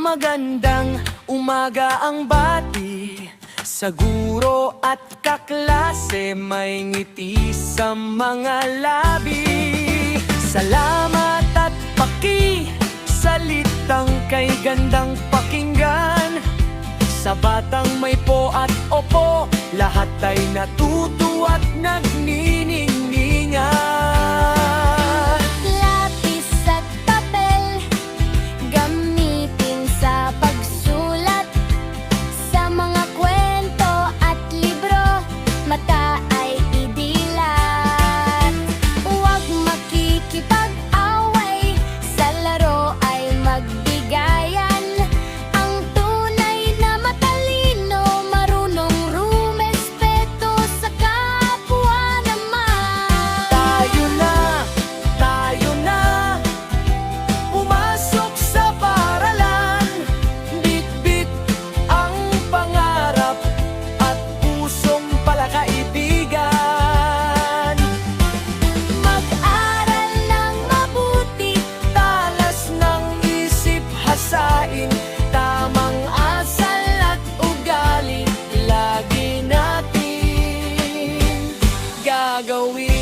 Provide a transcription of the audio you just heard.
Magandang umaga ang bati sa guro at kaklase, may ngiti sa mga labi. Salamat at salitang kay gandang pakinggan. Sa batang may po at opo, lahat ay natuto at nagniningningan. Lapis at papel, gamitin sa pagsulat. Sa mga kwento at libro, mata ay idilat. Huwag makikipag-away, sa laro ay magbigayan. Ang tunay na matalino, marunong rumespeto sa kapwa naman. Tayo na, pumasok sa paaralan. Bitbit ang pangarap at pusong palakaibigan. Mag-aral ng mabuti, Talas ng isip hasain, tamang asal at ugali, lagi natin gagawin.